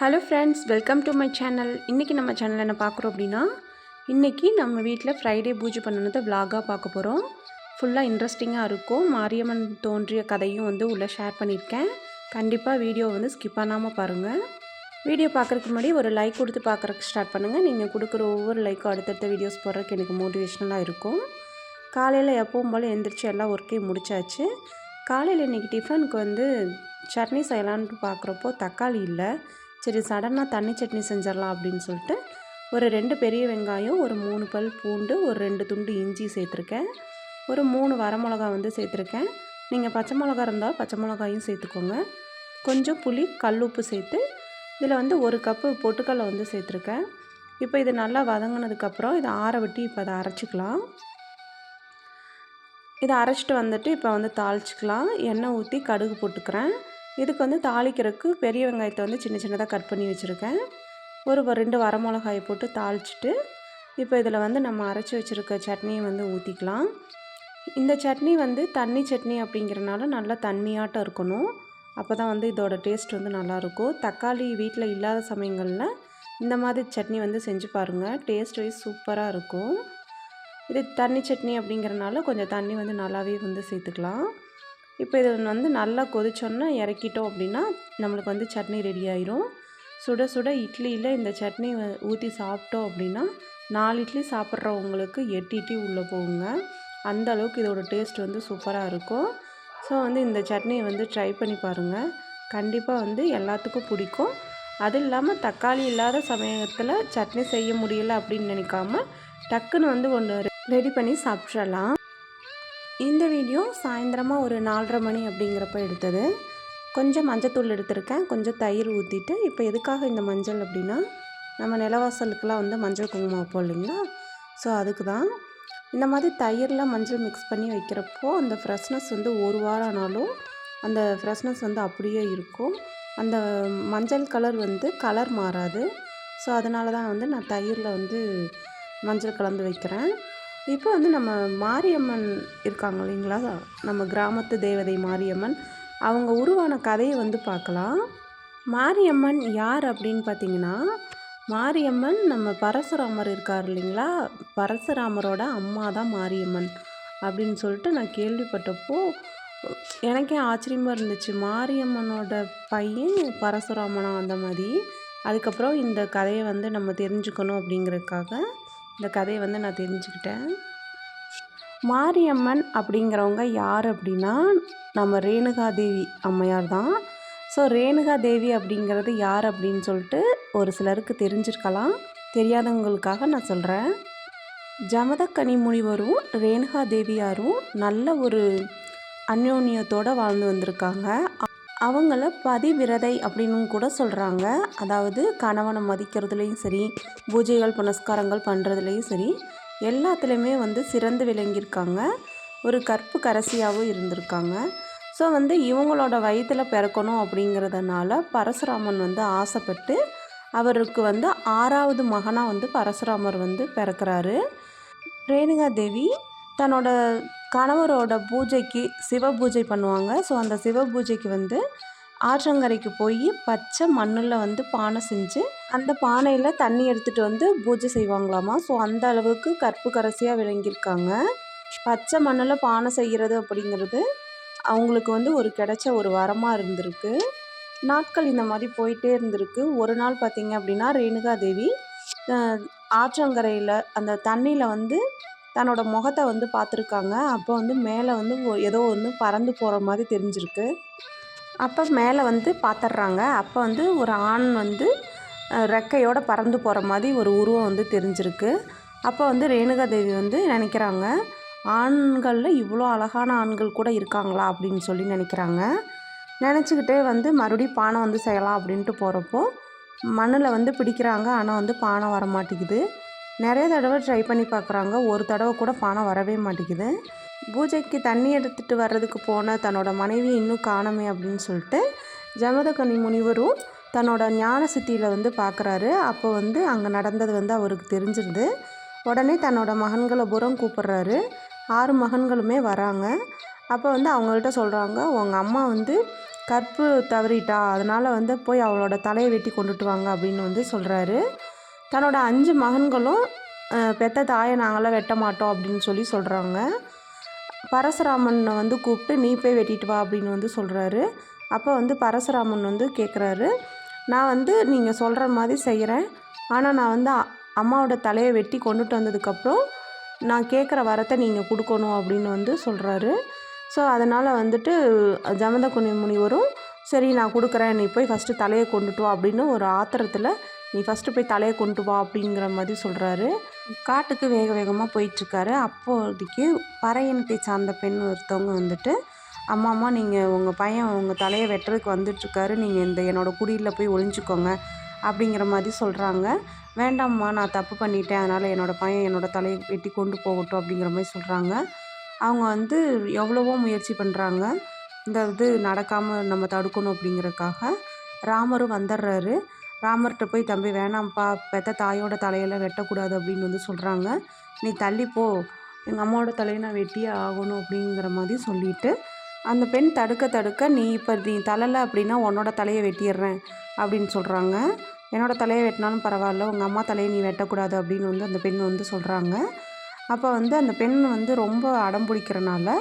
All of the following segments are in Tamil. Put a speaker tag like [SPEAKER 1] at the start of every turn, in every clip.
[SPEAKER 1] Hello friends, welcome to my channel. இன்றைக்கி நம்ம சேனலில் என்ன பார்க்குறோம் அப்படின்னா, இன்றைக்கி நம்ம வீட்டில் ஃப்ரைடே பூஜை பண்ணினதை விலாகாக பார்க்க போகிறோம். ஃபுல்லாக இன்ட்ரெஸ்டிங்காக இருக்கும். மாரியம்மன் தோன்றிய கதையும் உள்ளே ஷேர் பண்ணியிருக்கேன். கண்டிப்பாக வீடியோ ஸ்கிப் பண்ணாமல் பாருங்கள். வீடியோ பார்க்குறதுக்கு முன்னாடி ஒரு லைக் கொடுத்து பார்க்குறதுக்கு ஸ்டார்ட் பண்ணுங்கள். நீங்கள் கொடுக்குற ஒவ்வொரு லைக்கும் அடுத்தடுத்த வீடியோஸ் போடுறதுக்கு எனக்கு மோட்டிவேஷ்னலாக இருக்கும். காலையில் எப்பவும் போல் எழுந்திரிச்சு எல்லா ஒர்க்கையும் முடித்தாச்சு. காலையில் இன்றைக்கி டிஃபனுக்கு சட்னி செய்யலான்ட்டு பார்க்குறப்போ தக்காளி இல்லை. சரி, சடனாக தண்ணி சட்னி செஞ்சிடலாம் அப்படின்னு சொல்லிட்டு ஒரு 2 பெரிய வெங்காயம், ஒரு 3 பல் பூண்டு, ஒரு 2 துண்டு இஞ்சி சேர்த்துருக்கேன். ஒரு 3 வரமிளகா சேர்த்துருக்கேன். நீங்கள் பச்சை மிளகா இருந்தால் பச்சை மிளகாயும் சேர்த்துக்கோங்க. கொஞ்சம் புளி, கல் உப்பு சேர்த்து இதில் 1 கப்பு பொட்டுக்கடலை சேர்த்துருக்கேன். இப்போ இது நல்லா வதங்கினதுக்கப்புறம் இதை ஆற விட்டு இப்போ அதை அரைச்சிக்கலாம். இதை அரைச்சிட்டு இப்போ தாளிச்சிக்கலாம். எண்ணெய் ஊற்றி கடுகு போட்டுக்கிறேன். இதுக்கு தாளிக்கிறதுக்கு பெரிய வெங்காயத்தை சின்ன சின்னதாக கட் பண்ணி வச்சுருக்கேன். ஒரு 2 வரமிளகாயை போட்டு தாளிச்சிட்டு இப்போ இதில் நம்ம அரைச்சி வச்சுருக்க சட்னியை ஊற்றிக்கலாம். இந்த சட்னி தண்ணி சட்னி அப்படிங்கிறனால நல்லா தண்ணியாட்டம் இருக்கணும். அப்போ தான் இதோட டேஸ்ட் நல்லாயிருக்கும். தக்காளி வீட்டில் இல்லாத சமயங்களில் இந்த மாதிரி சட்னி செஞ்சு பாருங்கள். டேஸ்ட் வைஸ் சூப்பராக இருக்கும். இது தண்ணி சட்னி அப்படிங்கிறனால கொஞ்சம் தண்ணி நல்லாவே சேர்த்துக்கலாம். இப்போ இது நல்லா கொதிச்சோன்னா இறக்கிட்டோம் அப்படின்னா நம்மளுக்கு சட்னி ரெடி ஆயிரும். சுட சுட இட்லியில் இந்த சட்னி ஊற்றி சாப்பிட்டோம் அப்படின்னா 4 இட்லி சாப்பிட்றவங்களுக்கு 8 இட்லி உள்ளே போகுங்க. அந்த அளவுக்கு இதோட டேஸ்ட் சூப்பராக இருக்கும். ஸோ இந்த சட்னியை ட்ரை பண்ணி பாருங்கள். கண்டிப்பாக எல்லாத்துக்கும் பிடிக்கும். அது இல்லாமல் தக்காளி இல்லாத சமயத்தில் சட்னி செய்ய முடியலை அப்படின்னு நினைக்காம டக்குன்னு ஒன்று ரெடி பண்ணி சாப்பிட்றலாம். இந்த வீடியோ சாயந்தரமாக ஒரு 4:30 மணி அப்படிங்கிறப்ப எடுத்தது. கொஞ்சம் மஞ்சத்தூள் எடுத்திருக்கேன், கொஞ்சம் தயிர் ஊற்றிட்டு. இப்போ எதுக்காக இந்த மஞ்சள் அப்படின்னா, நம்ம நிலவாசலுக்கெலாம் மஞ்சள் குங்குமம் வைப்போம் இல்லைங்களா, ஸோ அதுக்கு தான். இந்த மாதிரி தயிரில் மஞ்சள் மிக்ஸ் பண்ணி வைக்கிறப்போ அந்த ஃப்ரெஷ்னஸ் 1 வாரம் ஆனாலும் அந்த ஃப்ரெஷ்னஸ் அப்படியே இருக்கும். அந்த மஞ்சள் கலர் கலர் மாறாது. ஸோ அதனால தான் நான் தயிரில் மஞ்சள் கலந்து வைக்கிறேன். இப்போ நம்ம மாரியம்மன் இருக்காங்க இல்லைங்களா, நம்ம கிராமத்து தேவதை மாரியம்மன், அவங்க உருவான கதையை பார்க்கலாம். மாரியம்மன் யார் அப்படின்னு பார்த்தீங்கன்னா, மாரியம்மன் நம்ம பரசுராமர் இருக்கார் இல்லைங்களா, பரசுராமரோட அம்மா தான் மாரியம்மன் அப்படின்னு சொல்லிட்டு நான் கேள்விப்பட்டப்போ எனக்கே ஆச்சரியமாக இருந்துச்சு. மாரியம்மனோட பையன் பரசுராமனா அந்த மாதிரி. அதுக்கப்புறம் இந்த கதையை நம்ம தெரிஞ்சுக்கணும் அப்படிங்கிறதுக்காக இந்த கதையை நான் தெரிஞ்சுக்கிட்டேன். மாரியம்மன் அப்படிங்கிறவங்க யார் அப்படின்னா, நம்ம ரேணுகாதேவி அம்மையார் தான். ஸோ ரேணுகாதேவி அப்படிங்கிறது யார் அப்படின்னு சொல்லிட்டு ஒரு சிலருக்கு தெரிஞ்சிருக்கலாம். தெரியாதவங்களுக்காக நான் சொல்கிறேன். ஜமதக்கனி முனிவரும் ரேணுகாதேவியாரும் நல்ல ஒரு அந்யோன்யத்தோடு வாழ்ந்து வந்திருக்காங்க. அவங்கள பதிவிரதை அப்படின்னு கூட சொல்கிறாங்க. அதாவது கணவனை மதிக்கிறதுலேயும் சரி, பூஜைகள் புனஸ்காரங்கள் பண்ணுறதுலேயும் சரி, எல்லாத்துலேயுமே சிறந்து விளங்கியிருக்காங்க. ஒரு கற்பு கரசியாகவும் இருந்திருக்காங்க. ஸோ இவங்களோட வயிற்றில் பிறக்கணும் அப்படிங்கிறதுனால பரசுராமன் ஆசைப்பட்டு அவருக்கு 6வது மகனாக பரசுராமர் பிறக்கிறாரு. ரேணுகாதேவி தன்னோட கணவரோட பூஜைக்கு சிவ பூஜை பண்ணுவாங்க. ஸோ அந்த சிவ பூஜைக்கு ஆற்றங்கரைக்கு போய் பச்சை மண்ணில் பானை செஞ்சு அந்த பானையில் தண்ணி எடுத்துகிட்டு பூஜை செய்வாங்களாமா. ஸோ அந்த அளவுக்கு கற்பு கரசியாக விளங்கியிருக்காங்க. பச்சை மண்ணில் பானை செய்கிறது அப்படிங்கிறது அவங்களுக்கு ஒரு கிடைச்ச ஒரு வரமாக இருந்திருக்கு. நாட்கள் இந்த மாதிரி போயிட்டே இருந்திருக்கு. ஒரு நாள் பார்த்திங்க அப்படின்னா ரேணுகாதேவி ஆற்றங்கரையில் அந்த தண்ணியில் தன்னோட முகத்தை பார்த்துருக்காங்க. அப்போ மேலே ஏதோ ஒன்று பறந்து போகிற மாதிரி தெரிஞ்சிருக்கு. அப்போ மேலே பார்த்துட்றாங்க. அப்போ ஒரு ஆண் ரெக்கையோடு பறந்து போகிற மாதிரி ஒரு உருவம் தெரிஞ்சிருக்கு. அப்போ ரேணுகாதேவி நினைக்கிறாங்க, ஆண்களில் இவ்வளோ அழகான ஆண்கள் கூட இருக்காங்களா அப்படின்னு சொல்லி நினைக்கிறாங்க. நினச்சிக்கிட்டே மறுபடியும் பானை செய்யலாம் அப்படின்ட்டு போகிறப்போ மண்ணில் பிடிக்கிறாங்க. ஆனால் பானை வர மாட்டேங்குது. நிறைய தடவை ட்ரை பண்ணி பார்க்குறாங்க. ஒரு தடவை கூட பானை வரவே மாட்டேங்குது. பூஜைக்கு தண்ணி எடுத்துகிட்டு வர்றதுக்கு போன தன்னோட மனைவி இன்னும் காணமே அப்படின்னு சொல்லிட்டு ஜமதக்கனி முனிவரும் தன்னோட ஞான சித்தியில் பார்க்குறாரு. அப்போ அங்கே நடந்தது அவருக்கு தெரிஞ்சிருது. உடனே தன்னோட மகன்களை புறம் கூப்பிட்றாரு. 6 மகன்களுமே வராங்க. அப்போ அவங்கள்ட்ட சொல்கிறாங்க, உங்கள் அம்மா கற்பு தவறிட்டா, அதனால் வந்து போய் அவளோட தலையை வெட்டி கொண்டுட்டு வாங்க அப்படின்னு வந்து சொல்கிறாரு. தன்னோட 5 மகன்களும் பெத்த தாயை நாங்களாம் வெட்ட மாட்டோம் அப்படின்னு சொல்கிறாங்க. பரசுராமனை வந்து கூப்பிட்டு நீ போய் வெட்டிட்டு வா அப்படின்னு வந்து சொல்கிறாரு. அப்போ வந்து பரசுராமன் வந்து கேட்குறாரு, நான் வந்து நீங்கள் சொல்கிற மாதிரி செய்கிறேன், ஆனால் நான் வந்து அம்மாவோட தலையை வெட்டி கொண்டுட்டு வந்ததுக்கப்புறம் நான் கேட்குற வரத்தை நீங்கள் கொடுக்கணும் அப்படின்னு வந்து சொல்கிறாரு. ஸோ அதனால் வந்துட்டு ஜமதகுனி முனிவரும் சரி நான் கொடுக்குறேன், நீ போய் ஃபஸ்ட்டு தலையை கொண்டுட்டு வா அப்படின்னு ஒரு ஆத்திரத்தில் நீ ஃபஸ்ட்டு போய் தலையை கொண்டு வா அப்படிங்கிற மாதிரி சொல்கிறாரு. காட்டுக்கு வேக வேகமாக போயிட்டுருக்காரு. அப்போதைக்கு பறையினத்தை சார்ந்த பெண் ஒருத்தவங்க வந்துட்டு, அம்மா நீங்கள் உங்கள் பையன் உங்கள் தலையை வெட்டுறதுக்கு வந்துட்டுருக்காரு, நீங்கள் இந்த என்னோடய குடியில் போய் ஒளிஞ்சிக்கோங்க அப்படிங்கிற மாதிரி சொல்கிறாங்க. வேண்டாம்மா நான் தப்பு பண்ணிட்டேன், அதனால் என்னோடய பையன் என்னோடய தலையை வெட்டி கொண்டு போகட்டும் அப்படிங்கிற மாதிரி சொல்கிறாங்க. அவங்க வந்து எவ்வளவோ முயற்சி பண்ணுறாங்க, இந்த இது நடக்காமல் நம்ம தடுக்கணும் அப்படிங்கிறதுக்காக. ராமரும் வந்துடுறாரு. ராமர்கிட்ட போய் தம்பி வேணாம்ப்பா, பெத்த தாயோட தலையெல்லாம் வெட்டக்கூடாது அப்படின்னு வந்து சொல்கிறாங்க. நீ தள்ளிப்போ, எங்கள் அம்மாவோட தலையை நான் வெட்டியே ஆகணும் அப்படிங்கிற மாதிரி சொல்லிவிட்டு அந்த பெண் தடுக்க நீ இப்போ நீ தள்ளலை அப்படின்னா உன்னோட தலையை வெட்டிடுறேன் அப்படின்னு சொல்கிறாங்க. என்னோடய தலையை வெட்டினாலும் பரவாயில்ல, உங்கள் அம்மா தலையை நீ வெட்டக்கூடாது அப்படின்னு வந்து அந்த பெண் வந்து சொல்கிறாங்க. அப்போ வந்து அந்த பெண் வந்து ரொம்ப அடம் பிடிக்கிறனால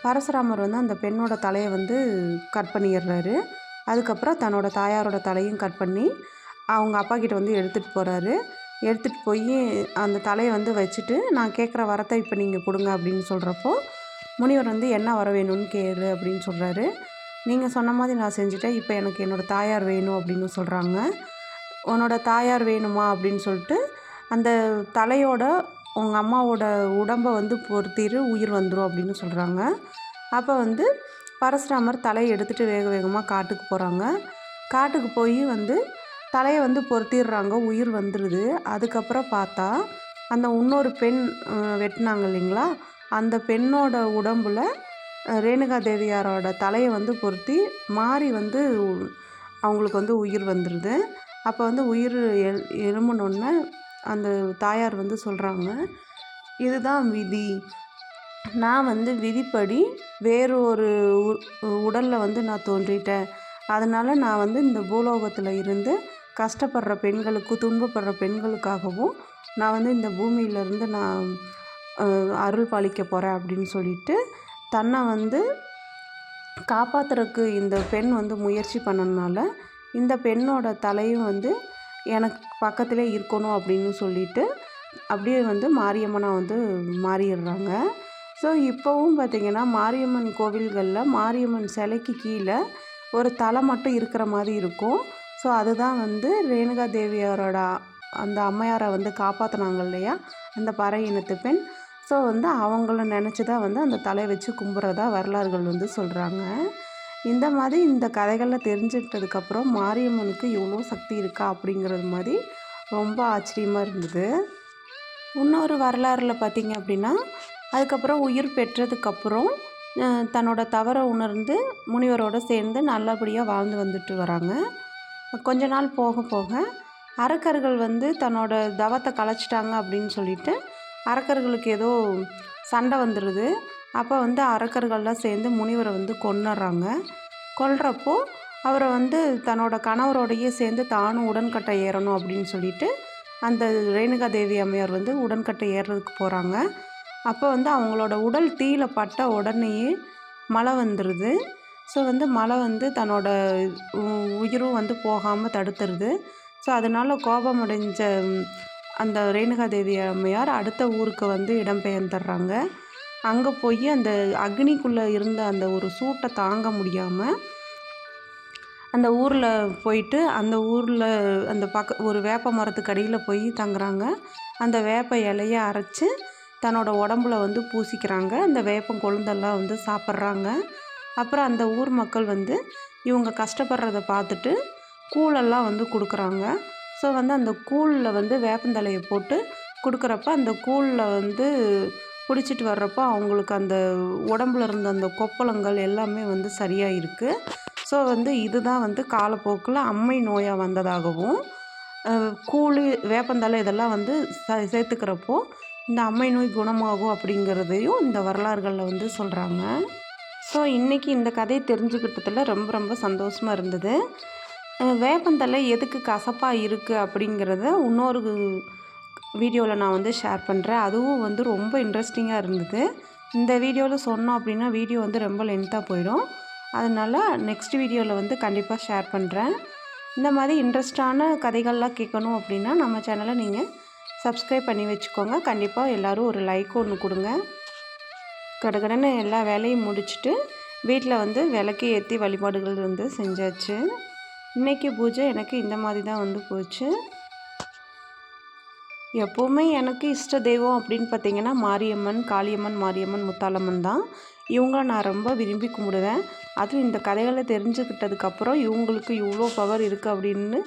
[SPEAKER 1] பரசுராமர் வந்து அந்த பெண்ணோட தலையை வந்து கட் பண்ணிடுறாரு. அதுக்கப்புறம் தன்னோட தாயாரோட தலையும் கட் பண்ணி அவங்க அப்பா கிட்ட வந்து எடுத்துகிட்டு போகிறாரு. எடுத்துகிட்டு போய் அந்த தலையை வந்து வச்சுட்டு நான் கேட்குற வரத்தை இப்போ நீங்கள் கொடுங்க அப்படின்னு சொல்கிறப்போ முனிவர் வந்து என்ன வர வேணும்னு கேளு அப்படின்னு சொல்கிறாரு. நீங்கள் சொன்ன மாதிரி நான் செஞ்சுட்டேன், இப்போ எனக்கு என்னோடய தாயார் வேணும் அப்படின்னு சொல்கிறாங்க. உன்னோட தாயார் வேணுமா அப்படின்னு சொல்லிட்டு அந்த தலையோட உங்கள் அம்மாவோட உடம்பை வந்து பொறுத்திரு உயிர் வந்துடும் அப்படின்னு சொல்கிறாங்க. அப்போ வந்து பரசுராமர் தலையை எடுத்துகிட்டு வேக வேகமாக காட்டுக்கு போகிறாங்க. காட்டுக்கு போய் வந்து தலையை வந்து பொருத்திடுறாங்க, உயிர் வந்துடுது. அதுக்கப்புறம் பார்த்தா அந்த இன்னொரு பெண் வெட்டினாங்க இல்லைங்களா, அந்த பெண்ணோட உடம்பில் ரேணுகா தேவியாரோட தலையை வந்து பொருத்தி மாறி வந்து அவங்களுக்கு வந்து உயிர் வந்துடுது. அப்போ வந்து உயிர் எழும்பினோடனே அந்த தாயார் வந்து சொல்கிறாங்க, இதுதான் விதி, நான் வந்து விதிப்படி வேறு ஒரு உடலில் வந்து நான் தோன்றிட்டேன், அதனால் நான் வந்து இந்த பூலோகத்தில் இருந்து கஷ்டப்படுற பெண்களுக்கு துன்பப்படுற பெண்களுக்காகவும் நான் வந்து இந்த பூமியிலேருந்து நான் அருள் பாலிக்க போகிறேன் அப்படின்னு சொல்லிட்டு தன்னை வந்து காப்பாற்றுறதுக்கு இந்த பெண் வந்து முயற்சி பண்ணனால இந்த பெண்ணோட தலையும் வந்து எனக்கு பக்கத்திலே இருக்கணும் அப்படின்னு சொல்லிட்டு அப்படியே வந்து மாரியம்மனாக வந்து மாறிடுறாங்க. ஸோ இப்போவும் பார்த்திங்கன்னா மாரியம்மன் கோவில்களில் மாரியம்மன் சிலைக்கு கீழே ஒரு தலை மட்டும் இருக்கிற மாதிரி இருக்கும். ஸோ அதுதான் வந்து ரேணுகா தேவியாரோட அந்த அம்மையாரை வந்து காப்பாற்றினாங்க இல்லையா அந்த பறை இனத்து பெண். ஸோ வந்து அவங்கள நினச்சி தான் வந்து அந்த தலையை வச்சு கும்பிட்றதா வரலாறுகள் வந்து சொல்கிறாங்க. இந்த மாதிரி இந்த கதைகளில் தெரிஞ்சுக்கிட்டதுக்கப்புறம் மாரியம்மனுக்கு இவ்வளோ சக்தி இருக்கா அப்படிங்கிறது மாதிரி ரொம்ப ஆச்சரியமாக இருந்தது. இன்னொரு வரலாறில் பார்த்திங்க அப்படின்னா அதுக்கப்புறம் உயிர் பெற்றதுக்கப்புறம் தன்னோட தவறை உணர்ந்து முனிவரோடு சேர்ந்து நல்லபடியாக வாழ்ந்து வந்துட்டு வராங்க. கொஞ்ச நாள் போக போக அரக்கர்கள் வந்து தன்னோட தவத்தை கலைச்சிட்டாங்க அப்படின்னு சொல்லிட்டு அரக்கர்களுக்கு ஏதோ சண்டை வந்துடுது. அப்போ வந்து அரக்கர்கள்லாம் சேர்ந்து முனிவரை வந்து கொன்னுடுறாங்க. கொல்றப்போ அவரை வந்து தன்னோட கணவரோடையே சேர்ந்து தானும் உடன்கட்டை ஏறணும் அப்படின்னு சொல்லிட்டு அந்த ரேணுகா தேவி அம்மையார் வந்து உடன்கட்டை ஏறுறதுக்கு போகிறாங்க. அப்போ வந்து அவங்களோட உடல் தீயில பட்ட உடனேயே மழை வந்துடுது. ஸோ வந்து மழை வந்து தன்னோட உயிரும் வந்து போகாமல் தடுத்துருது. ஸோ அதனால் கோபமடைஞ்ச அந்த ரேணுகா தேவி அம்மையார் அடுத்த ஊருக்கு வந்து இடம்பெயர்ந்துடுறாங்க. அங்கே போய் அந்த அக்னிக்குள்ளே இருந்த அந்த ஒரு சூட்டை தாங்க முடியாமல் அந்த ஊரில் போயிட்டு அந்த ஊரில் அந்த ஒரு வேப்ப மரத்துக்கு அடியில் போய் தங்குறாங்க. அந்த வேப்ப இலையை அரைச்சி தன்னோட உடம்புல வந்து பூசிக்கிறாங்க. அந்த வேப்பம் கொழுந்தெல்லாம் வந்து சாப்பிட்றாங்க. அப்புறம் அந்த ஊர் மக்கள் வந்து இவங்க கஷ்டப்படுறத பார்த்துட்டு கூழெல்லாம் வந்து கொடுக்குறாங்க. ஸோ வந்து அந்த கூழில் வந்து வேப்பந்தலையை போட்டு கொடுக்குறப்ப அந்த கூழில் வந்து குடிச்சிட்டு வர்றப்போ அவங்களுக்கு அந்த உடம்புல இருந்த அந்த கொப்பளங்கள் எல்லாமே வந்து சரியாக இருக்குது. ஸோ வந்து இதுதான் வந்து காலப்போக்கில் அம்மை நோயாக வந்ததாகவும் கூழ் வேப்பந்தலை இதெல்லாம் வந்து சேர்த்துக்கிறப்போ இந்த அம்மை நோய் குணமாகும் அப்படிங்கிறதையும் இந்த வரலாறுகளில் வந்து சொல்கிறாங்க. ஸோ இன்றைக்கி இந்த கதையை தெரிஞ்சுக்கிட்டதில் ரொம்ப ரொம்ப சந்தோஷமாக இருந்தது. வேப்பந்தழை எதுக்கு கசப்பாக இருக்குது அப்படிங்கிறத இன்னொரு வீடியோவில் நான் வந்து ஷேர் பண்ணுறேன். அதுவும் வந்து ரொம்ப இன்ட்ரெஸ்டிங்காக இருந்தது. இந்த வீடியோவில் சொன்னோம் அப்படின்னா வீடியோ வந்து ரொம்ப லென்த்தாக போயிடும். அதனால் நெக்ஸ்ட் வீடியோவில் வந்து கண்டிப்பாக ஷேர் பண்ணுறேன். இந்த மாதிரி இன்ட்ரெஸ்டான கதைகள்லாம் கேட்கணும் அப்படின்னா நம்ம சேனலை நீங்கள் சப்ஸ்கிரைப் பண்ணி வச்சுக்கோங்க. கண்டிப்பாக எல்லோரும் ஒரு லைக் ஒன்று கொடுங்க. கடகடன்னு எல்லா வேலையும் முடிச்சுட்டு வீட்டில் வந்து விளக்கு ஏற்றி வழிபாடுகள் வந்து செஞ்சாச்சு. இன்றைக்கி பூஜை எனக்கு இந்த மாதிரி தான் வந்து போச்சு. எப்போவுமே எனக்கு இஷ்ட தெய்வம் அப்படின்னு பார்த்திங்கன்னா மாரியம்மன், காளியம்மன், மாரியம்மன், முத்தாலம்மன் தான். இவங்கள நான் ரொம்ப விரும்பி கும்பிடுவேன். அதுவும் இந்த கதைகளை தெரிஞ்சுக்கிட்டதுக்கப்புறம் இவங்களுக்கு இவ்வளோ பவர் இருக்குது அப்படின்னு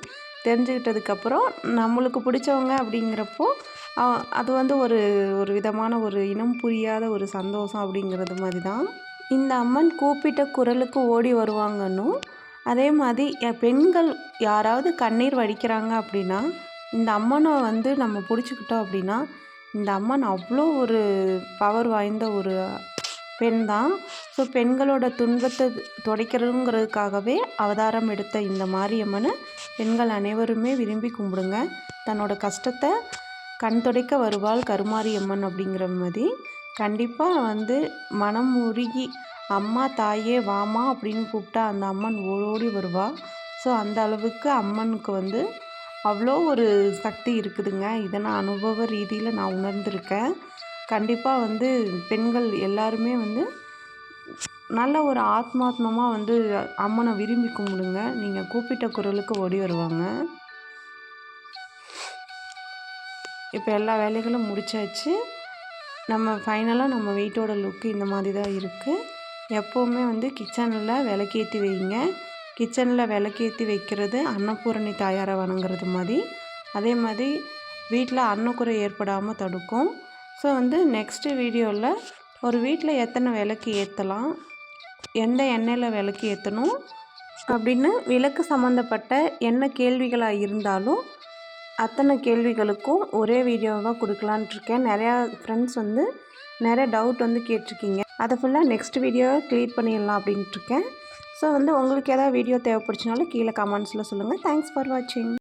[SPEAKER 1] தெரிஞ்சுக்கிட்டதுக்கப்புறம் நம்மளுக்கு பிடிச்சவங்க அப்படிங்கிறப்போ அது வந்து ஒரு ஒரு விதமான ஒரு இனம் புரியாத ஒரு சந்தோஷம் அப்படிங்கிறது மாதிரி தான். இந்த அம்மன் கூப்பிட்ட குரலுக்கு ஓடி வருவாங்கன்னும், அதே மாதிரி பெண்கள் யாராவது கண்ணீர் வடிக்கிறாங்க அப்படின்னா இந்த அம்மனை வந்து நம்ம பிடிச்சிக்கிட்டோம் அப்படின்னா இந்த அம்மன் அவ்வளோ ஒரு பவர் வாய்ந்த ஒரு பெண் தான். ஸோ பெண்களோட துன்பத்தை துடைக்கிறதுங்கிறதுக்காகவே அவதாரம் எடுத்த இந்த மாரியம்மனை பெண்கள் அனைவருமே விரும்பி கும்பிடுங்க. தன்னோட கஷ்டத்தை கண் துடைக்க வருவாள் கருமாரியம்மன் அப்படிங்கிற மாதிரி கண்டிப்பாக வந்து மனம் உருகி அம்மா தாயே வாமா அப்படின்னு கூப்பிட்டா அந்த அம்மன் ஓடி வருவாள். ஸோ அந்த அளவுக்கு அம்மனுக்கு வந்து அவ்வளோ ஒரு சக்தி இருக்குதுங்க. இதை நான் அனுபவ ரீதியில் நான் உணர்ந்திருக்கேன். கண்டிப்பாக வந்து பெண்கள் எல்லாருமே வந்து நல்ல ஒரு ஆத்மாத்மமாக வந்து அம்மனை விரும்பி கும்பிடுங்க. நீங்கள் கூப்பிட்ட குரலுக்கு ஓடி வருவாங்க. இப்போ எல்லா வேலைகளும் முடிச்சாச்சு. நம்ம ஃபைனலாக நம்ம வீட்டோட லுக்கு இந்த மாதிரி தான் இருக்குது. எப்போவுமே வந்து கிச்சனில் விளக்கேற்றி வைங்க. கிச்சனில் விளக்கேற்றி வைக்கிறது அன்னபூரணி தாயாரை வணங்குறது மாதிரி. அதே மாதிரி வீட்டில் அன்னக்குறை ஏற்படாமல் தடுக்கும். ஸோ வந்து நெக்ஸ்ட்டு வீடியோவில் ஒரு வீட்டில் எத்தனை விளக்கு ஏற்றலாம், எந்த எண்ணெயில் விளக்கு ஏற்றணும் அப்படின்னு விளக்கு சம்மந்தப்பட்ட என்ன கேள்விகளாக இருந்தாலும் அத்தனை கேள்விகளுக்கும் ஒரே வீடியோவாக கொடுக்கலான்ட்டு இருக்கேன். நிறையா ஃப்ரெண்ட்ஸ் வந்து நிறைய டவுட் வந்து கேட்டிருக்கீங்க. அதை ஃபுல்லாக நெக்ஸ்ட் வீடியோவை க்ளியர் பண்ணிடலாம் அப்படின்ட்டுருக்கேன். ஸோ வந்து உங்களுக்கு ஏதாவது வீடியோ தேவைப்படுச்சுனாலும் கீழே கமெண்ட்ஸில் சொல்லுங்கள். தேங்க்ஸ் ஃபார் வாட்சிங்.